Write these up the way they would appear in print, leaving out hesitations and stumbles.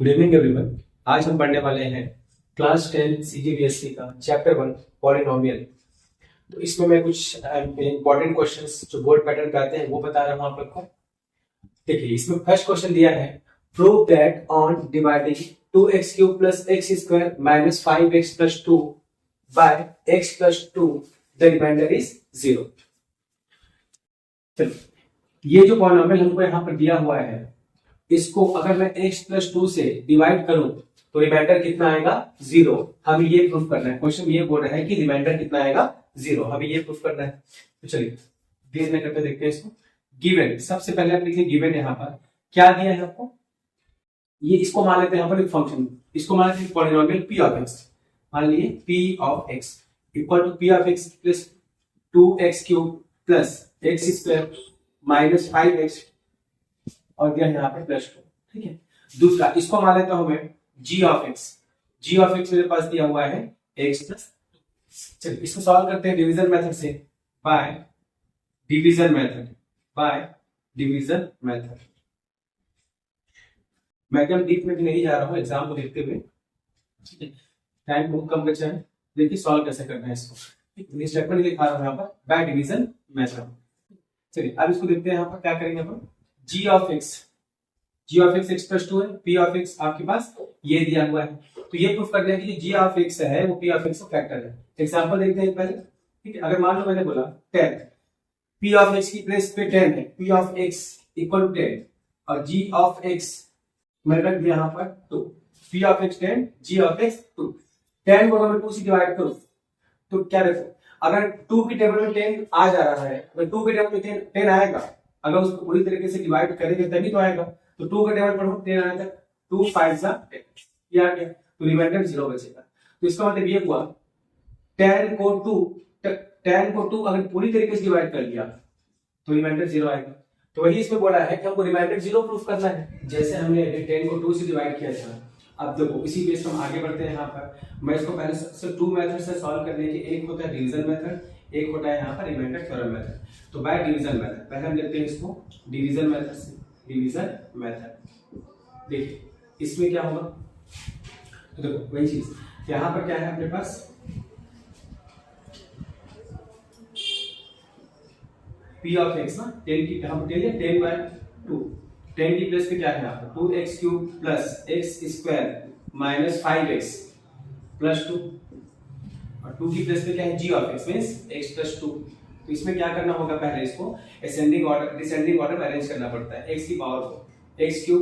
Good evening everyone. आज हम पढ़ने वाले हैं क्लास 10 सीजीबीएसई का चैप्टर 1 पॉलिनोमियल। तो इसमें मैं कुछ इंपॉर्टेंट क्वेश्चंस जो बोर्ड पैटर्न पे आते हैं वो बता रहा हूं आप लोग को। देखिए, इसमें फर्स्ट क्वेश्चन दिया है, prove that on dividing 2x³ + x² - 5x + 2 by x + 2 the remainder is 0। चलो, ये जो पॉलिनोमियल हमको यहाँ पर दिया हुआ है, इसको अगर मैं x + 2 से डिवाइड करूं तो रिमाइंडर कितना आएगा? 0। हमें ये प्रूफ करना है। क्वेश्चन ये बोल रहा है कि रिमाइंडर कितना आएगा? 0। हमें ये प्रूफ करना है। तो चलिए देर न करते देखते हैं इसको। गिवन, सबसे पहले आप लिखिए गिवन। यहाँ पर क्या दिया है आपको? ये इसको मान लेते हैं यहाँ पर एक फंक्शन, इसको मान लेते हैं पॉलिनोमियल p ऑफ x। मान लीजिए p of x equal to p of x plus 2x³ plus x² minus 5x और दिया यहाँ पे +2। ठीक है। दूसरा इसको मान लेता हूं मैं g of x। g of x मेरे पास दिया हुआ है x +। चलिए इसको सॉल्व करते हैं डिवीजन मेथड से, बाय डिवीजन मेथड। मैं एकदम डीप में भी नहीं जा रहा हूं एग्जाम को देखते हुए। ठीक है, टाइम बहुत कम बचा है। देखिए सॉल्व कैसे करना है इसको। स्टेटमेंट लिखा रहा हूं यहाँ पर बाय डिवीजन मेथड। चलिए अब इसको देखते हैं। यहाँ पर क्या करेंगे अपन? g ऑफ x x + 2 है, p ऑफ x आपके पास ये दिया हुआ है। तो ये प्रूफ करना है कि g ऑफ x है वो p ऑफ x का फैक्टर है। एग्जांपल देखते हैं पहले। ठीक है, अगर मान लो मैंने बोला 10, p ऑफ x की प्लेस पे 10 है, p of x equal to 10 और g ऑफ x मैंने रख दिया यहाँ पर 2। p of x 10, g of x 2। 10 को अगर मैं 2 से डिवाइड करूं तो क्या देखो, अगर 2 की टेबल में 10 आ जा रहा है, अगर 2 की टेबल में 10 आएगा, अगर उसको पूरी तरीके से डिवाइड करेंगे तभी तो आएगा। तो 2 का टेबल पढ़ो, 10 आने तक 2 5 10 ये आ गया, तो रिमाइंडर 0 बचेगा। तो इसका मतलब ये हुआ 10 को 2 अगर पूरी तरीके से डिवाइड कर लिया तो रिमाइंडर 0 आएगा। तो वही इसमें बोला है कि हमको रिमाइंडर 0 प्रूफ करना है। जैसे हमने 10 को 2 से डिवाइड किया था। अब देखो इसी बेस हम आगे बढ़ते हैं। यहाँ पर मैं इसको पहले सबसे 2 मेथड से सॉल्व करने के, एक होता है डिवीजन मेथड, एक होता है यहाँ पर रिमाइंडर थ्योरम मेथड। तो बाय डिवीजन मेथड पहले हम देखते हैं इसको डिवीजन मेथड से। डिवीजन मेथड देखिए इसमें क्या होगा, तो देखो वही चीज यहाँ पर क्या है अपने पास, p ऑफ x ना 10 की यहाँ पर 10/2, 10 की प्लेस पे क्या है यहाँ पर 2x³ plus x² minus 5x plus 2 और 2 की प्लेस पे क्या है g of x means x + 2। तो इसमें क्या करना होगा, पहले इसको असेंडिंग ऑर्डर डिसेंडिंग ऑर्डर में अरेंज करना पड़ता है। x की पावर को x³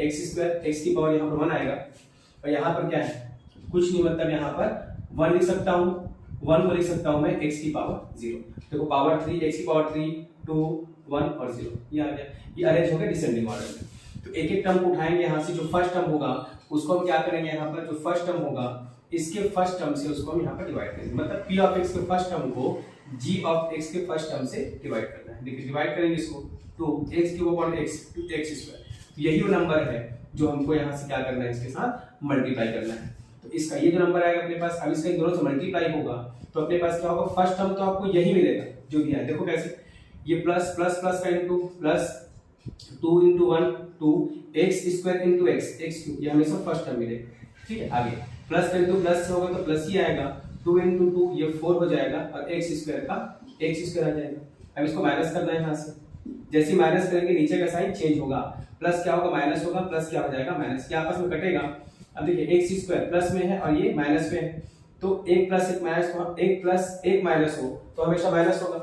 x² x की पावर यहाँ पर 1 आएगा और यहाँ पर क्या है कुछ नहीं, मतलब यहाँ पर 1 लिख सकता हूँ, 1 को लिख सकता हूँ मैं x की पावर 0। देखो पावर 3, x की पावर 3 2 1 और 0 ये आ गया। ये अरेंज हो गया डिसेंडिंग ऑर्डर में। तो एक एक टर्म को उठाएंगे यहाँ से, जो फर्स्ट टर्म होगा उसको हम क्या करेंगे, यहाँ पर जो फर्स्ट टर्म होगा इसके फर्स्ट टर्म से उसको हम यहाँ पर डिवाइड करेंगे। मतलब p ऑफ x के फर्स्ट टर्म को g ऑफ x के फर्स्ट टर्म से डिवाइड करना है। देखिए डिवाइड करेंगे इसको 2x³ x 2x²। तो यही वो नंबर है जो हमको यहाँ से क्या करना है, इसके साथ मल्टीप्लाई करना है। तो इसका ये जो नंबर आएगा अपने पास, अब इसका इन दोनों से मल्टीप्लाई होगा तो अपने पास क्या होगा, फर्स्ट टर्म तो आपको यही मिलेगा जो दिया है। देखो कैसे, ये प्लस प्लस प्लस का इनटू प्लस 2 × 1 2 x² × x ये हमेशा फर्स्ट टर्म मिलेगा। ठीक है, आगे प्लस का इनटू प्लस से होगा तो प्लस ही आएगा, 2 × 2 ये 4 हो जाएगा और x² का x² आ जाएगा। अब इसको माइनस करना है यहाँ से, जैसे ही माइनस करेंगे नीचे का साइन चेंज होगा, प्लस क्या होगा माइनस होगा, प्लस क्या हो जाएगा माइनस, ये आपस में कटेगा। अब देखिए x² प्लस में है और ये माइनस में है, तो 1 + 1 माइनस, 1 + 1 माइनस हो तो हमेशा माइनस होगा।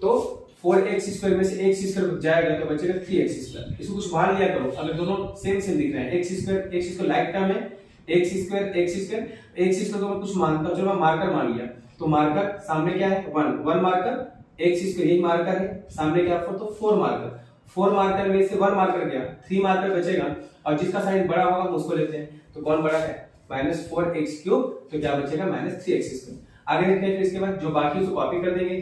तो 4x² में से x² बच जाएगा तो बचेगा 3x²। इसको कुछ मान लिया करो, अगर दोनों सेम दिख रहे हैं, x² लाइक टर्म है, x² को मैं कुछ मानता हूं, चलो मैं मार्कर मान लिया, तो मार्कर सामने क्या है 1 मार्कर, x² यही मार्कर है, सामने क्या 4 तो 4 मार्कर, 4 मार्कर में से 1 मार्कर गया, 3 मार्कर बचेगा और जिसका साइन बड़ा होगा हम उसको लेते हैं। तो कौन बड़ा है -4x³ तो क्या बचेगा -3x²। आगे देखते हैं, फिर इसके बाद जो बाकी उसको कॉपी कर देंगे,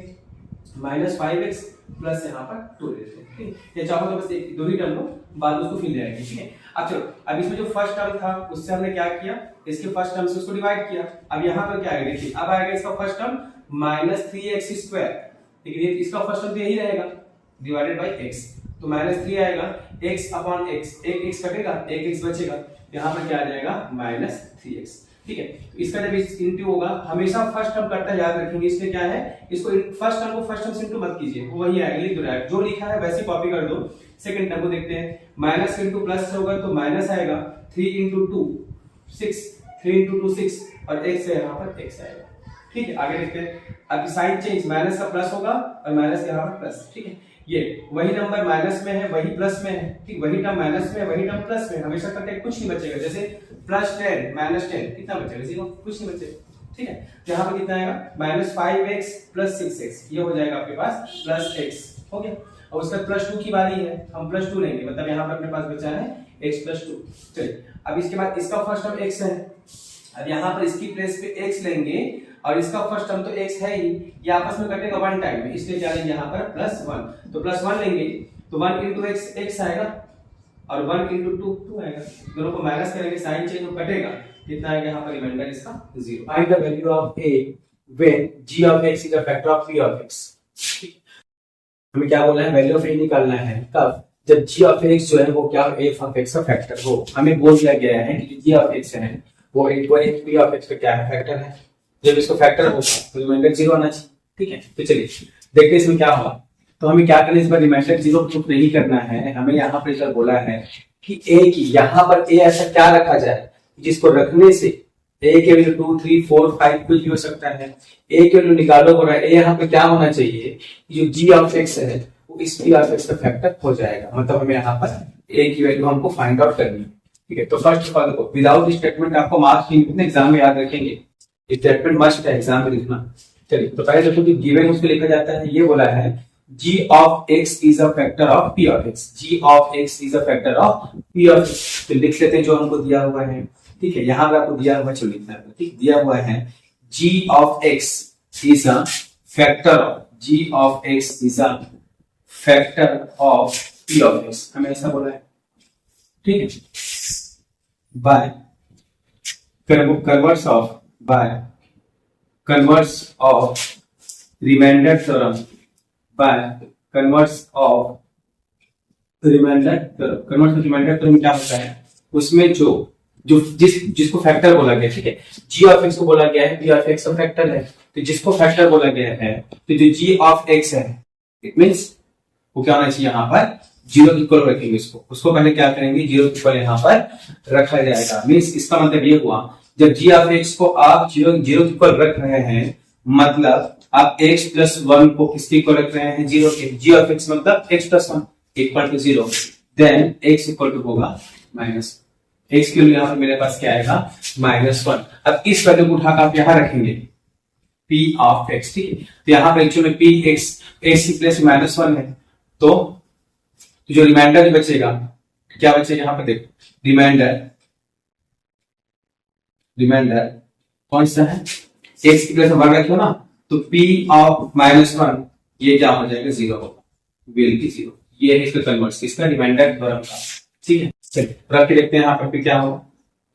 -5x प्लस यहाँ पर 2 ले लेते हैं। ठीक है, ये चाहो तो बस एक दो ही टर्म लो, बाद में उसको फिर ले आएंगे। ठीक है, अब चलो, अब इसमें जो फर्स्ट टर्म था उससे हमने क्या किया, इसके फर्स्ट टर्म से उसको डिवाइड किया। अब यहाँ पर क्या आएगा, देखिए अब आएगा इसका फर्स्ट टर्म -3x²। ठीक है, इसका फर्स्ट टर्म तो यही रहेगा डिवाइडेड बाय x, तो -3 आएगा x/x, एक x कटेगा, एक x बचेगा। यहाँ पर क्या आ जाएगा -3x। ठीक है, इसका जब इंटू होगा, हमेशा फर्स्ट टर्म करता याद रखेंगे, इसलिए क्या है, इसको फर्स्ट टर्म को फर्स्ट टर्म से इंटू मत कीजिए, वही आएगा, लिख दो डायरेक्ट, जो लिखा है वैसे कॉपी कर दो। सेकंड टर्म को देखते हैं, माइनस इंटू प्लस होगा तो माइनस आएगा, 3 इंटू 2 6, 3 इंटू 2 6 और x है यहाँ पर x आएगा। ठीक है, आगे देखते हैं। अब साइन चेंज, माइनस का प्लस होगा और माइनस यहाँ पर प्लस। ठीक है, ये वही नंबर माइनस में है वही प्लस में है, ठीक, वही टर्म माइनस में वही टर्म प्लस में, हमेशा कंटेंट कुछ नहीं बचेगा। जैसे +10 -10 कितना बचेगा, 0, कुछ नहीं बचेगा। ठीक है, तो यहाँ पर कितना आएगा, -5x + 6x, ये हो जाएगा आपके पास +x। हो गया, और उसका +2 की बारी है, हम +2 लेंगे, मतलब यहाँ पर अपने पास बचा है x + 2। चलिए, अब इसके बाद इसका फर्स्ट टर्म x है, अब यहाँ पर इसकी प्लेस पे x लेंगे और इसका फर्स्ट टर्म तो x है ही, ये आपस में कटेगा 1 टाइम में, इसलिए क्या लेंगे यहाँ पर +1, तो +1 लेंगे तो 1 into x x आएगा और 1 into 2 2 आएगा, दोनों को माइनस करेंगे, साइन चेंज हो कटेगा, कितना आएगा यहाँ पर रिमाइंडर इसका 0। Find the value of a when g of x is a factor of p of x। हमें क्या बोला है, वैल्यू ऑफ a निकालना है, कब, जब g of x जो है वो क्या f of x का फैक्टर हो। हमें बोल दिया गया है कि g of x है वो p of x का क्या है, फैक्टर है, जब इसको फैक्टर होगा तो रिमाइंडर 0 आना चाहिए। ठीक है, तो चलिए देखते हैं इसमें क्या होगा। तो हमें क्या करना है, इस बार रिमाइंडर 0 प्रूफ नहीं करना है, हमें यहाँ पर इधर बोला है कि a की, यहाँ पर a ऐसा क्या रखा जाए जिसको रखने से a के वैल्यू 2 3 4 5 कुछ भी हो सकता है, a के वैल्यू निकालो हो रहा है, a यहाँ पे क्या होना चाहिए, जो g of x है वो इस p of x का फैक्टर हो जाएगा, मतलब हमें यहाँ पर a की वैल्यू हमको फाइंड आउट करनी है। ठीक है, तो फर्स्ट ऑफ ऑल देखो, विदाउट स्टेटमेंट आपको मार्क्स कितने एग्जाम में याद रखेंगे, स्टेटमेंट मस्ट है एग्जाम में लिखना। चलिए, तो पहले देखो कि गिवन उसको लिखा जाता है, ये बोला है g of x is a factor of p of x, g of x is a factor of p of x। तो लिख लेते हैं जो हमको दिया हुआ है। ठीक है, यहाँ पे आपको दिया हुआ है, लिखना है, ठीक, दिया हुआ है g of x is a factor of, g of x is a factor of p of x, हमें ऐसा बोला है। ठीक है, by converse of, by converse of remainder theorem, by converse of remainder theorem। converse of remainder theorem क्या होता है, उसमें जो जिसको फैक्टर बोला गया, ठीक है, g of x को बोला गया है p of x का फैक्टर है, तो जिसको फैक्टर बोला गया है तो जो g of x है इट मींस वो क्या होना चाहिए, यहाँ पर 0 इक्वल रखेंगे उसको पहले क्या करेंगे, 0 इक्वल यहाँ पर रखा जाएगा। मींस इसका मतलब ये हुआ, जब g of x को आप 0 इक्वल रख रहे हैं, मतलब आप x + 1 को किसके इक्वल रख रहे हैं, 0 के, g of x मतलब x + 1 equal to 0, then x equal to होगा -, x के लिए यहाँ पर मेरे पास क्या आएगा -1। अब इस वैल्यू को उठाकर आप यहाँ रखेंगे p of x। ठीक है, तो यहाँ पर एक्चुअली p x की प्लेस -1 है, तो जो रिमाइंडर बचेगा, क्या बचेगा यहाँ पर देखो, रिमाइंडर कौन सा है, x की प्लेस में 1 रखियो ना, तो p of -1 ये क्या हो जाएगा, 0 होगा, विल बी 0। ये है इसका कन्वर्स, इसका रिमाइंडर थ्योरम का। ठीक है, चलिए रख के देखते हैं यहाँ पर क्या होगा,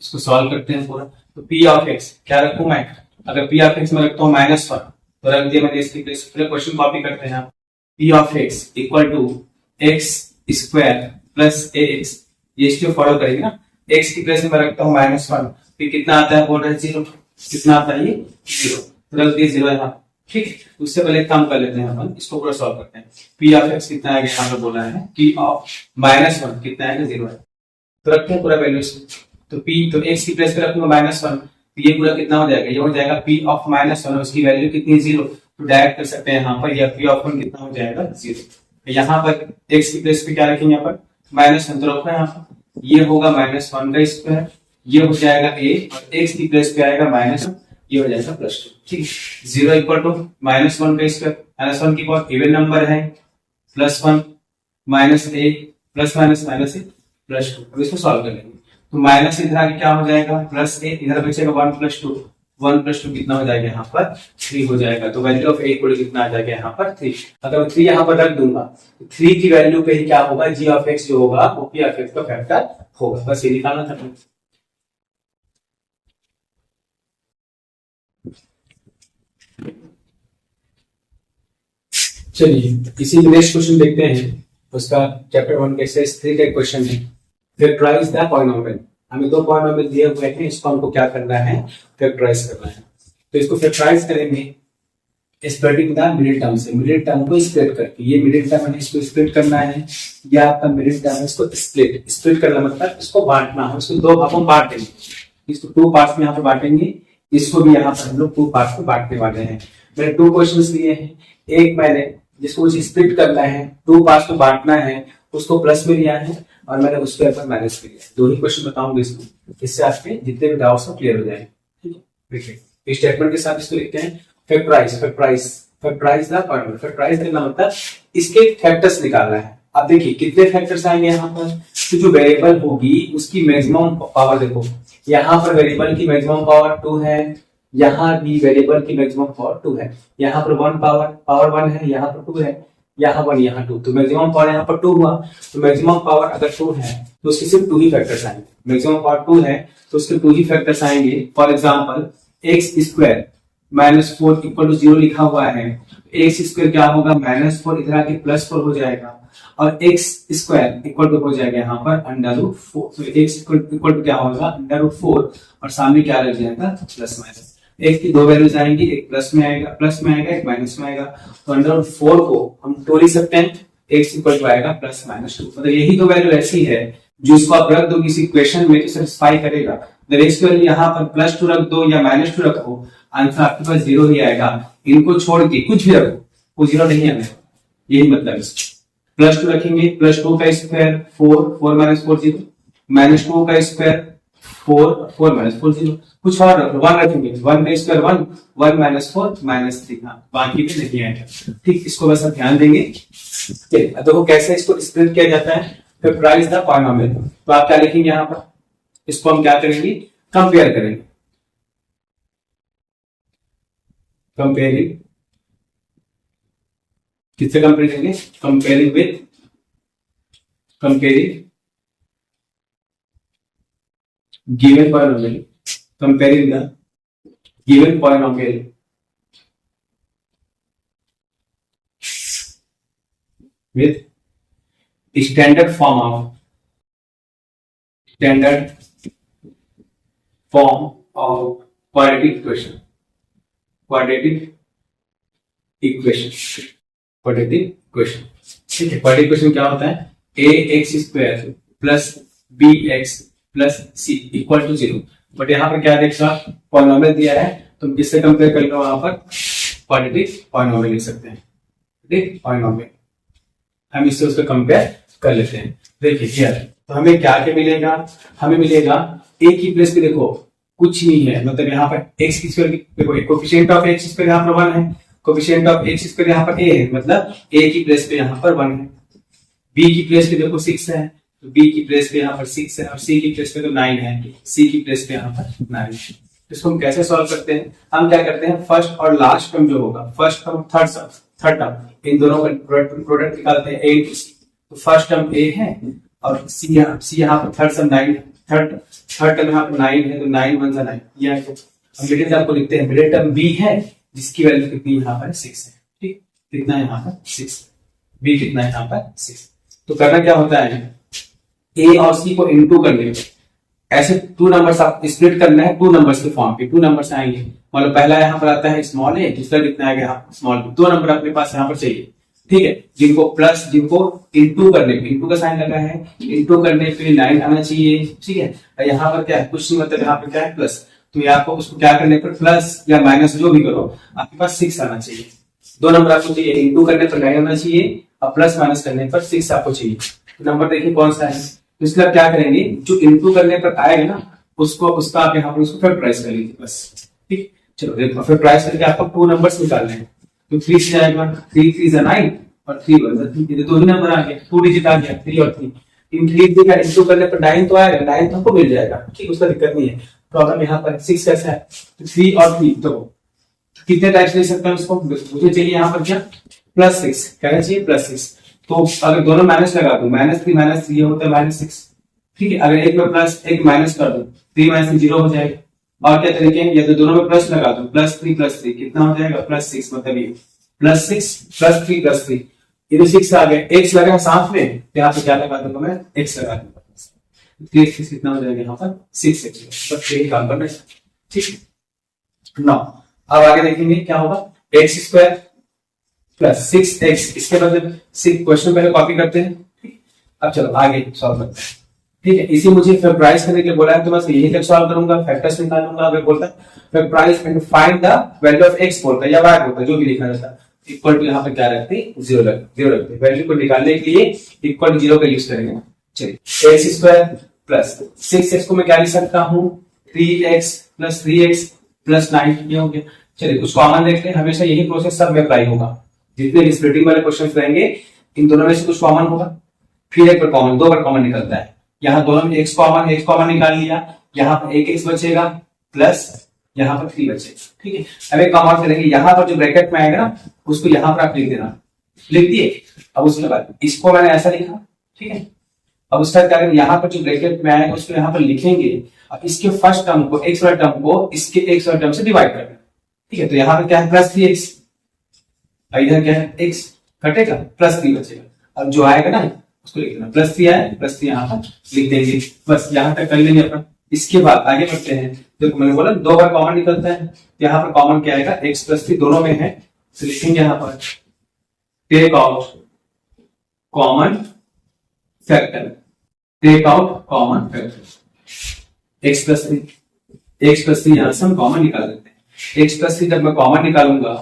इसको सॉल्व करते हैं पूरा। तो p of x क्या रखूं मैं, अगर p of x में रखता हूँ -1 तो रख दिया मैंने इसकी प्लेस, पूरे क्वेश्चन कॉपी करते हैं। p of x equal to x² plus ax, ये इसको फॉलो करेंगे ना, x की प्लेस में रखता हूँ -1, फिर कितना आता है, बोल रहे 0, कितना आता है ये 0, तो रख दिए 0 यहाँ। ठीक, उससे पहले एक काम कर लेते हैं अपन, इसको पूरा सॉल्व करते हैं। p of x कितना आएगा, यहाँ पर बोला है p of -1 कितना आएगा, 0 है, तो रखते हैं पूरा वैल्यू। तो p, तो x की प्लेस पे रखूंगा -1, तो ये पूरा कितना हो जाएगा, ये हो जाएगा p of -1, उसकी वैल्यू कितनी, 0, तो डायरेक्ट कर सकते हैं यहाँ पर, या p of 1 कितना हो जाएगा 0। यहाँ पर x की प्लेस पे क्या रखेंगे, यहाँ पर -1 तो रखो यहाँ पर, ये होगा -1 का स्क्वायर, ये हो जाएगा a, और x की प्लेस पे आएगा -1, ये हो जाएगा +2। ठीक, 0 इक्वल टू -1 का स्क्वायर, -1 की पावर इवन नंबर है, +1 -a प्लस माइनस +2। अब इसको सॉल्व कर लेंगे, तो माइनस इधर आगे क्या हो जाएगा, +a, इधर बचेगा 1 + 2, 1 + 2 कितना हो जाएगा, यहाँ पर 3 हो जाएगा। तो वैल्यू ऑफ a इक्वल कितना आ जाएगा, यहाँ पर 3। अगर मैं 3 यहाँ पर रख दूंगा, 3 की वैल्यू पे ही क्या होगा, g of x जो होगा वो p of x का फैक्टर होगा, बस ये निकालना था। चलिए इसी नेक्स्ट क्वेश्चन देखते हैं, उसका चैप्टर 1 के एक्सरसाइज 3 का क्वेश्चन है, फैक्टराइज द पॉलिनोमियल। हमें दो पॉलिनोमियल दिए हुए हैं, इसको हमको क्या करना है, फैक्टराइज करना है। तो इसको फैक्टराइज करेंगे स्प्लिटिंग द मिडिल टर्म से, मिडिल टर्म को स्प्लिट करके, ये मिडिल टर्म है इसको स्प्लिट करना है, या आपका मिडिल टर्म है इसको स्प्लिट करना मतलब इसको बांटना है, इसको दो भागों में बांट देंगे, इसको टू पार्ट्स में यहाँ पर बांटेंगे, इसको भी यहाँ पर हम लोग टू पार्ट्स में बांटने वाले हैं। मैंने टू क्वेश्चंस लिए हैं, एक मैंने जिसको स्प्लिट करना है, टू पार्ट्स में बांटना है, उसको प्लस में लिया है, और मैंने उसके ऊपर माइनस में लिया। दो ही क्वेश्चन बताऊंगा इसको, इससे आपके जितने भी डाउट्स हैं क्लियर हो जाएंगे। ठीक है, देखिए इस स्टेटमेंट के साथ इसको लिखते हैं फैक्टराइज द पॉलिनोमियल। फैक्टराइज करना मतलब इसके फैक्टर्स निकालना है। अब देखिए कितने फैक्टर्स आएंगे यहाँ पर, तो जो वेरिएबल होगी उसकी मैक्सिमम पावर, देखो यहाँ पर वेरिएबल की मैक्सिमम पावर 2 है, यहाँ भी वेरिएबल की मैक्सिमम पावर 2 है, यहाँ पर 1 पावर 1 है, यहाँ पर 2 है, यहाँ 1 यहाँ 2, तो मैक्सिमम पावर यहाँ पर 2 हुआ। तो मैक्सिमम पावर अगर 2 है तो उसके सिर्फ 2 ही फैक्टर्स आएंगे। मैक्सिमम पावर 2 है तो उसके 2 ही फैक्टर्स आएंगे। For example x square minus 4 equal to 0 लिखा हुआ है, एक्स स्क्वायर क्या होगा, माइनस 4 इधर आके प्लस 4 हो जाएगा, और एक्स स्क्वायर इक्वल टू हो जाएगा यहाँ पर अंडर रूट 4। तो एक्स इक्वल टू क्या होगा, अंडर रूट 4, और सामने क्या लग जाएगा, प्लस माइनस। एक्स की दो वैल्यूज आएंगी, एक प्लस में आएगा एक माइनस में आएगा। तो अंडर रूट 4 को हम 2 लिख सकते हैं, एक्स इक्वल टू आएगा प्लस माइनस 2। मतलब यही दो वैल्यू ऐसी है जो इसको आप रख दो किसी इक्वेशन में तो सेटिस्फाई करेगा। अगर एक्स की वैल्यू यहाँ पर प्लस 2 रख दो या माइनस 2 रखो, आंसर आपके पास 0 ही आएगा। इनको छोड़ के कुछ भी रखो, वो 0 नहीं आएगा, यही मतलब है। प्लस 2 रखेंगे, प्लस 2 का स्क्वायर 4 माइनस 4 0, माइनस 2 का स्क्वायर 4 माइनस 4 0, कुछ और रखो, 1 रखेंगे, 1 का स्क्वायर 1 माइनस 4 माइनस 3, हाँ बाकी भी नहीं आएगा। ठीक, इसको बस आप ध्यान देंगे। देखो कैसे इसको स्प्लिट किया जाता है, फैक्टराइज द पॉलिनोमियल। तो आप क्या लिखेंगे यहाँ पर, इसको हम क्या करेंगे, कंपेयर करेंगे। कंपेयरिंग किससे कंपेयर करेंगे, comparing given polynomial, comparing the given polynomial with standard form of quadratic equation। ठीक है, क्वाड्रेटिक इक्वेशन क्या होता है, A X square plus B X plus C equal to 0। But यहाँ पर क्या देखा, पॉलिनोमियल दिया है, तुम किससे कंपेयर कर लो, वहां पर क्वाड्रेटिक पॉलिनोमियल लिख सकते हैं। ठीक, पॉलिनोमियल हम इससे उसको कंपेयर कर लेते हैं। देखिए हियर तो हमें क्या क्या मिलेगा, हमें मिलेगा ए की प्लेस पे देखो कुछ नहीं है, मतलब यहाँ पर एक्स की स्क्वायर देखो, कोएफिशिएंट ऑफ एक्स स्क्वायर यहाँ पर 1 है, कोएफिशिएंट ऑफ एक्स स्क्वायर यहाँ पर ए है, मतलब ए की प्लेस पे यहाँ पर 1 है। बी की प्लेस पे देखो 6 है, तो बी की प्लेस पे यहाँ पर 6 है, और सी की प्लेस पे तो 9 है, सी की प्लेस पे यहाँ पर 9 है। इसको हम कैसे सॉल्व करते हैं, हम क्या करते हैं, फर्स्ट और लास्ट टर्म जो होगा, फर्स्ट टर्म थर्ड टर्म, इन दोनों का प्रोडक्ट निकालते हैं, ए तो फर्स्ट टर्म ए है और सी यहाँ पर थर्ड टर्म यहाँ पर 9 है, तो 9 1 9 यहाँ तो हम मिडिल टर्म को लिखते हैं, मिडिल टर्म बी है जिसकी वैल्यू कितनी यहाँ पर 6 है। ठीक, कितना है यहाँ पर 6, बी कितना है यहाँ पर 6। तो करना क्या होता है, ए और सी को इनटू करने ऐसे 2 नंबर्स आप स्प्लिट करना है, 2 नंबर्स के फॉर्म पे 2 नंबर्स आएंगे, मतलब पहला यहाँ पर आता है स्मॉल ए, दूसरा कितना आएगा यहाँ स्मॉल बी, 2 नंबर अपने पास यहाँ पर चाहिए। ठीक है, जिनको इनटू करने पे, इनटू का साइन लगा है, इनटू करने पे 9 आना चाहिए। ठीक है, और यहाँ पर क्या है, कुछ नहीं, मतलब यहाँ पर क्या है प्लस, तो यहाँ पर उसको क्या करने पर प्लस या माइनस जो भी करो आपके पास 6 आना चाहिए। 2 नंबर आपको चाहिए, इनटू करने पर 9 आना चाहिए और प्लस माइनस करने पर 6 आपको चाहिए। तो नंबर देखिए कौन सा है, तो इसलिए क्या करेंगे, जो इनटू करने पर आएगा ना उसका आप यहाँ पर उसको फैक्टराइज कर लीजिए बस। ठीक, चलो देखो फैक्टराइज करके आपको 2 नंबर्स निकालने हैं, तो 3 से आएगा, 3 3 is 9 और 3 1 3, ये 2 ही नंबर आ गए, 2 डिजिट आ गया, 3 और 3। इन 3 देखा इनटू करने पर 9 तो आएगा, 9 तो हमको मिल जाएगा। ठीक, उसका दिक्कत नहीं है। प्रॉब्लम यहाँ पर 6 कैसा है, तो 3 और 3 तो कितने टाइप्स ले सकते हैं उसको, मुझे चाहिए यहाँ पर क्या +6, कहना चाहिए +6। तो अगर दोनों माइनस लगा दूं, -3 ये होता है -6। ठीक है, अगर एक में प्लस एक माइनस कर दूं, 3 - 0 हो जाएगा। और क्या तरीके हैं, या तो दोनों में प्लस लगा दूं, +3 कितना हो जाएगा, +6, मतलब ये +6 +3 3, ये तो 6 आ गए, x लगा साथ में, तो यहाँ पे क्या लगा दूंगा मैं, x लगा दूंगा। 3x कितना हो जाएगा यहाँ पर 6x, बस यही काम करना है। ठीक है ना। अब आगे देखेंगे क्या होगा, एक्स स्क्वायर प्लस 6x, इसके बदले क्वेश्चन पहले कॉपी करते हैं। अब चलो आगे सॉल्व करते हैं। ठीक है, इसी मुझे फैक्टराइज करने के लिए बोला है तो बस यही तक सॉल्व करूंगा, फैक्टर्स निकालूंगा। अगर बोलता है factorize and find the value of x बोलता है या y बोलता है, जो भी लिखा जाता है, इक्वल टू यहाँ पे क्या रखते हैं, 0 रखते हैं। वैल्यू को निकालने के लिए इक्वल टू 0 का यूज करेंगे। चलिए एक्स स्क्वायर प्लस 6x को मैं क्या लिख सकता हूँ, 3x प्लस 3x प्लस 9, ये हो गया। चलिए कुछ कॉमन देखते हैं, हमेशा यही प्रोसेस सब में अप्लाई होगा। जितने भी स्प्लिटिंग वाले क्वेश्चन रहेंगे इन दोनों में से कुछ कॉमन होगा, फिर एक बार कॉमन, दो बार कॉमन निकलता है। यहाँ दोनों में x कॉमन निकाल लिया, यहाँ पर एक x बचेगा प्लस यहाँ पर 3 बचेगा। ठीक है, अब एक काम और करेंगे, यहाँ पर जो ब्रैकेट में आएगा ना उसको यहाँ पर आप लिख देना, लिख दिए। अब उसके बाद इसको मैंने ऐसा लिखा, ठीक है। अब उसका क्या करेंगे, यहाँ पर जो ब्रैकेट में आएगा उसको यहाँ पर लिखेंगे। अब इसके फर्स्ट टर्म को, x वाले टर्म को इसके x वाले टर्म से डिवाइड कर देना। ठीक है, तो यहाँ पर क्या है प्लस 3x, इधर क्या है x कटेगा प्लस 3 बचेगा। अब जो आएगा ना उसको लिख देना, प्लस 3 आया, प्लस 3 यहाँ पर लिख देंगे। बस यहाँ तक कर लेंगे अपन। इसके बाद आगे बढ़ते हैं। देखो मैंने बोला दो बार कॉमन निकलता है, यहाँ पर कॉमन क्या आएगा, x प्लस 3 दोनों में है, तो लिखेंगे यहाँ पर take out common factor, take out common factor x plus 3 यहां से हम कॉमन निकाल देते हैं। x प्लस 3 जब मैं कॉमन निकालूंगा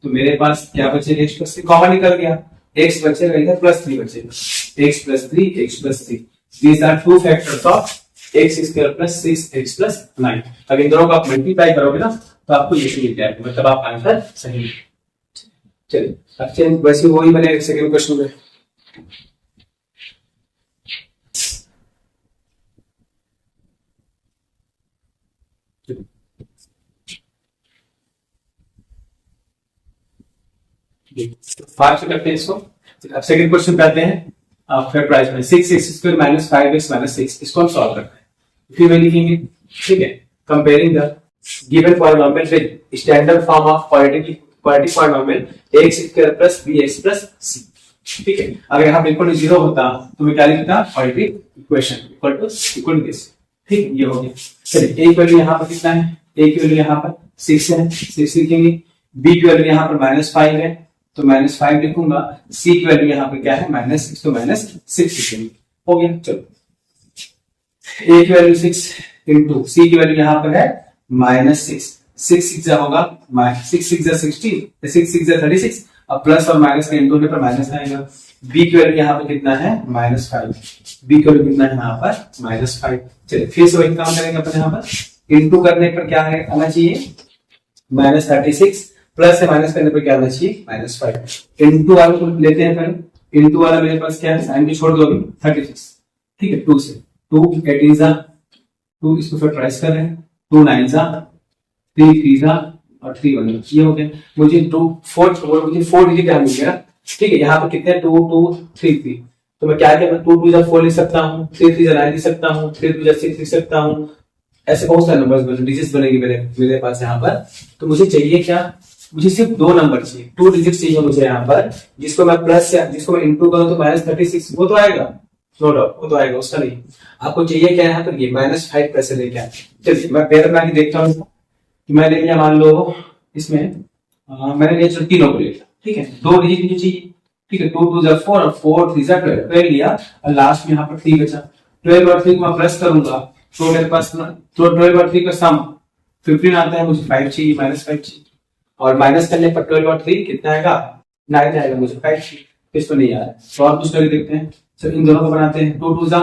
तो मेरे पास क्या बचेगा, x प्लस 3 कॉमन निकल गया, x बचेगा इधर प्लस 3 बचेगा, x plus 3 these are two factors of x square plus 6x plus 9। अब इन दोनों को आप मल्टीप्लाई करोगे ना तो आपको ये मिल जाएगा, मतलब आपका आंसर सही है। चलिए अच्छा, वैसे वही मैंने सेकंड क्वेश्चन में फाइव से करते हैं इसको। अब सेकंड क्वेश्चन करते हैं फैक्टराइज में 6x square minus 5x minus 6, इसको हम सॉल्व करते हैं। फिर मैं लिखेंगे, ठीक है, comparing the given polynomial with standard form of quadratic polynomial x square plus bx plus c। ठीक है, अगर यहाँ बिल्कुल 0 होता तो मैं क्या लिखता, quadratic equation equal to this. ठीक है, ये हो गया। चलिए a की वैल्यू यहाँ पर कितना है, a की वैल्यू यहाँ पर 6 है, 6 लिखेंगे। b की वैल्यू यहाँ पर -5 है तो -5 लिखूंगा। c की वैल्यू यहाँ पर क्या है -6, तो -6 लिखेंगे। हो गया। चलो a की वैल्यू 6 इंटू c की वैल्यू यहाँ पर है -6, 6 होगा 6 16, 6 36। अब प्लस और माइनस का इंटू पर माइनस आएगा। b की वैल्यू यहाँ पर कितना है -5, b की वैल्यू कितना है यहाँ पर -5। चलिए फिर से वही काम करेंगे अपन, यहाँ पर इंटू करने पर क्या है आना चाहिए -36, प्लस से माइनस करने पर क्या आना चाहिए -5। इंटू वाला को लेते हैं पहले, इंटू वाला मेरे पास क्या है, साइन भी छोड़ दो अभी 36। ठीक है, 2 से 2 18 जा 2, इसको फैक्टराइज कर रहे हैं, 2 9 जा 3 3 जा और 3 1, ये हो गया। मुझे 4 डिजिट मिल गया। ठीक है, यहाँ पर कितने 2 2 3 3, तो मैं क्या क्या 2 2 जा 4 लिख सकता हूँ, 3 3 जा 9 लिख सकता हूँ, 3 2 जा 6 लिख सकता हूँ। ऐसे बहुत सारे नंबर्स डिजिट्स बनेगी मेरे पास यहाँ पर। तो मुझे चाहिए क्या, मुझे सिर्फ 2 नंबर चाहिए, 2 डिजिट चाहिए मुझे यहाँ पर, जिसको मैं प्लस या जिसको मैं इंटू करूँ तो -36, वो तो आएगा, नो डाउट वो तो आएगा, उसका नहीं। आपको चाहिए क्या यहाँ पर, ये -5 पैसे लेके आए। चलिए मैं पेयर बना के देखता हूँ कि मैं ले लिया, मान लो इसमें मैंने लिया, चलो तीनों को ले लिया। ठीक है, 2 डिजिट मुझे चाहिए। ठीक है, 2 2 जा 4 और 4 3 जा 12 लिया और लास्ट में यहाँ पर 3 बचा। 12 और 3 को मैं प्लस करूंगा तो मेरे पास तो 12 और 3 का सम 15 आता है, मुझे 5 चाहिए, -5 चाहिए। और माइनस करने पर 12 और 3 कितना आएगा 9 आएगा, मुझे 5 चाहिए, इसको नहीं आ रहा है। तो और कुछ करके देखते हैं। चलो इन दोनों को बनाते हैं, 2 2 जा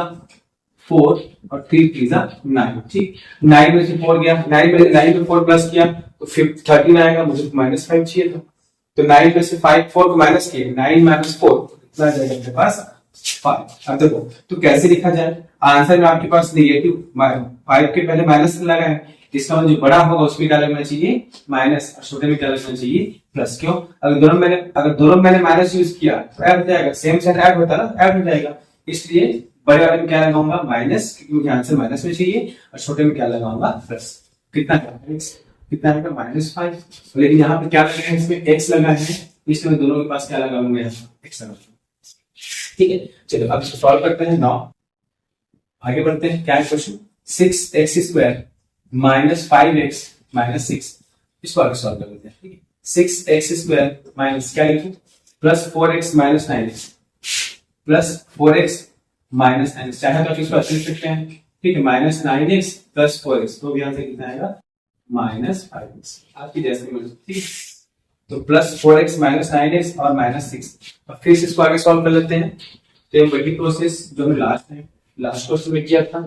4 और 3 3 जा 9। ठीक, 9 में से 4 गया, 9 में 4 प्लस किया तो 13 आएगा, मुझे -5 चाहिए था। तो 9 में से 4 को माइनस किया, 9 - 4 कितना आ जाएगा मेरे पास 5। अब देखो तो कैसे लिखा जाए, आंसर में आपके पास -5 के पहले माइनस लगा है, इसका मतलब जो बड़ा होगा उसमें क्या लगना चाहिए माइनस और छोटे में क्या लगना चाहिए प्लस। क्यों, अगर दोनों में मैंने माइनस यूज किया तो ऐड हो जाएगा, सेम साइन ऐड होता है ना, ऐड हो जाएगा। इसलिए बड़े वाले में क्या लगाऊंगा माइनस, क्योंकि मुझे आंसर माइनस में चाहिए, और छोटे में क्या लगाऊंगा प्लस। कितना कितना आएगा -5। लेकिन यहाँ पे क्या लगा है, इसमें x लगा है, इसमें दोनों के पास क्या लगाऊंगा यहाँ x लगा। ठीक है, चलो अब इसको सॉल्व करते हैं। 9 आगे बढ़ते हैं, क्या है question, 6x² minus 5x minus 6, इसको आगे सॉल्व कर लेते हैं। ठीक है, 6x² माइनस क्या लिखूं, plus 4x minus 9x plus 4x minus 9x, चाहे तो आप इसको अच्छे लिख सकते हैं। ठीक है, माइनस 9x प्लस 4x, तो यहाँ से कितना आएगा माइनस 5x, आपकी जैसे मर्जी। ठीक है, तो प्लस 4x माइनस 9x और माइनस 6। अब फिर इसको आगे सॉल्व कर लेते हैं। तो वही प्रोसेस जो हमें लास्ट क्वेश्चन में किया था।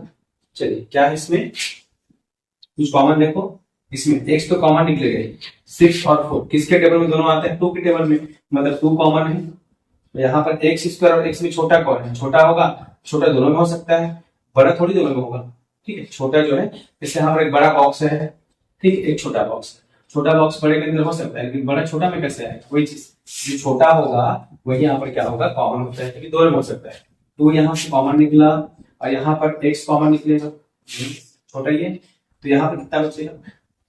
चलिए, क्या है इसमें, कुछ कॉमन देखो, इसमें x तो कॉमन निकलेगा, 6 और 4 किसके टेबल में दोनों आते हैं, 2 के टेबल में, मतलब 2 कॉमन है। तो यहाँ पर x² और x में छोटा कौन है, छोटा होगा, छोटा दोनों में हो सकता है, बड़ा थोड़ी दोनों में होगा। ठीक है, छोटा जो है, जैसे यहाँ पर एक बड़ा बॉक्स है, ठीक है, एक छोटा बॉक्स, छोटा बॉक्स बड़े के अंदर हो सकता है, लेकिन बड़ा छोटा में कैसे आएगा, वही चीज, जो छोटा होगा वही यहाँ पर क्या होगा, कॉमन होता है, क्योंकि दोनों में हो सकता है। 2 यहाँ से कॉमन निकला और यहाँ पर x कॉमन निकलेगा, छोटा ही है, तो यहाँ पर कितना बचेगा,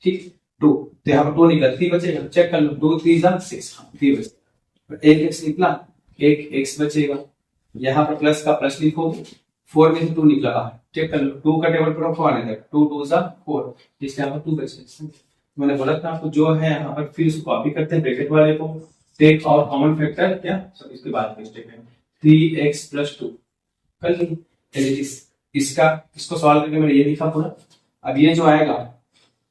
ठीक 2, तो यहाँ पर 2 निकला, 3 बचेगा, चेक कर लो, 2 3 जा 6, 3 बचेगा, एक x निकला, एक x बचेगा, यहाँ पर प्लस का प्लस लिखोगे, 4 में से 2 निकला, चेक कर लो, 2 का टेबल पर 4 आने तक, 2 2 जा 4, इसलिए यहाँ पर 2 बचेगा। मैंने बोला था आपको, जो है यहाँ पर फिर उसको कॉपी करते हैं ब्रैकेट वाले को, टेक और कॉमन फैक्टर क्या सब इसके बाद में स्टेप है, 3x + 2 कर लीजिए। इसको सॉल्व करके मैंने ये लिखा पूरा। अब ये जो आएगा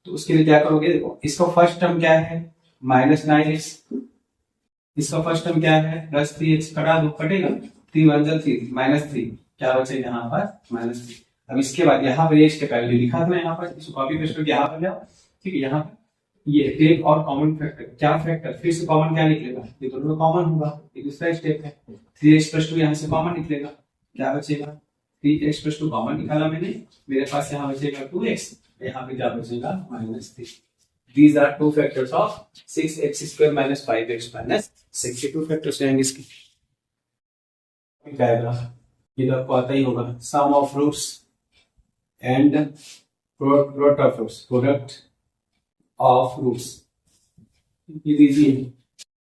तो उसके लिए क्या करोगे, देखो इसका फर्स्ट टर्म क्या है, -9x, इसका फर्स्ट टर्म क्या है, +3x, कटा दो, कटेगा, 3 1 जा 3, -3, क्या बचेगा यहाँ पर -3। अब इसके बाद यहाँ पर x का वैल्यू लिखा था, यहाँ पर इसको कॉपी पेस्ट करके यहाँ पर जाओ। ठीक है, यहाँ पर ये टेक और कॉमन फैक्टर, क्या फैक्टर, फिर से कॉमन क्या निकलेगा, ये दोनों में कॉमन होगा, ये दूसरा स्टेप है। 3x + 2 यहाँ से कॉमन निकलेगा, क्या बचेगा, 3x + 2 कॉमन निकाला मैंने, मेरे पास यहाँ बचेगा 2x, यहाँ पे क्या बचेगा -3। These are 2 factors of 6x² - 5x - 6, 2 factors रहेंगे इसके। ये तो आपको आता ही होगा, sum of roots and product of roots, product of roots, ये इजी है।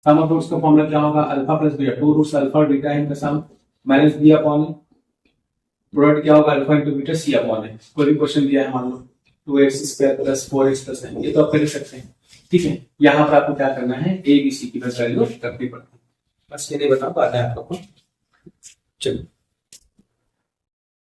सम ऑफ रूट्स का फॉर्मूला क्या होगा, alpha plus beta, 2 roots alpha और बीटा इनका sum minus B upon, product क्या होगा, alpha into beta C upon है। कोई भी क्वेश्चन दिया है, मान लो 2x² + 4x + 9, ये तो आप कर सकते हैं। ठीक है, यहाँ पर आपको क्या करना है, ए बी सी की बस वैल्यू रखनी पड़ती है, बस ये नहीं बता पाता है आप लोग को। चलो।